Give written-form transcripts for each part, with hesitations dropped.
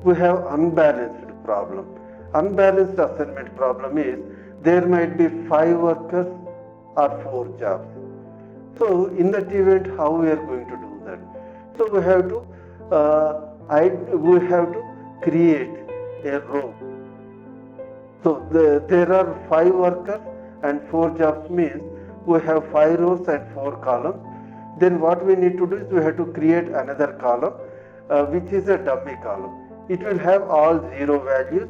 We have unbalanced problem. Unbalanced assignment problem is there might be 5 workers or 4 jobs. So in that event, how we are going to do that? So we have to create a row. So there are 5 workers and 4 jobs means we have 5 rows and 4 columns. Then what we need to do is we have to create another column which is a dummy column. It will have all 0 values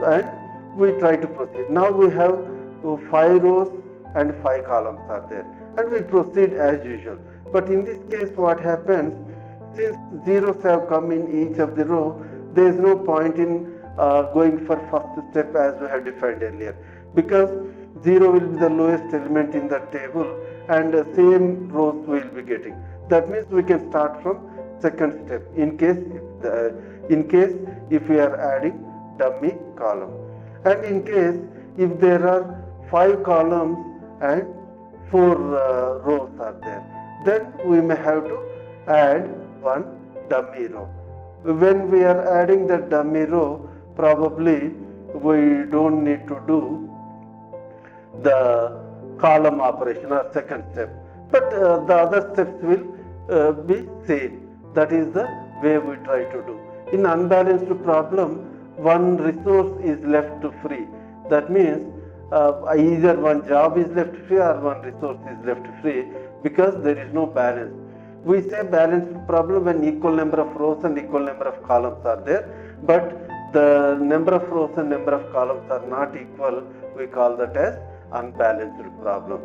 and we try to proceed. Now we have 5 rows and 5 columns are there and we proceed as usual. But in this case what happens, since zeros have come in each of the row, there is no point in going for first step as we have defined earlier, because 0 will be the lowest element in the table and the same rows we will be getting. That means we can start from second step in case if we are adding dummy column, and in case if there are 5 columns and 4 rows are there, then we may have to add one dummy row. When we are adding the dummy row, probably we don't need to do the column operation or second step, but the other steps will be same. That is the way we try to do. In unbalanced problem, one resource is left free. That means either one job is left free or one resource is left free, because there is no balance. We say balanced problem when equal number of rows and equal number of columns are there, but the number of rows and number of columns are not equal. We call that as unbalanced problem.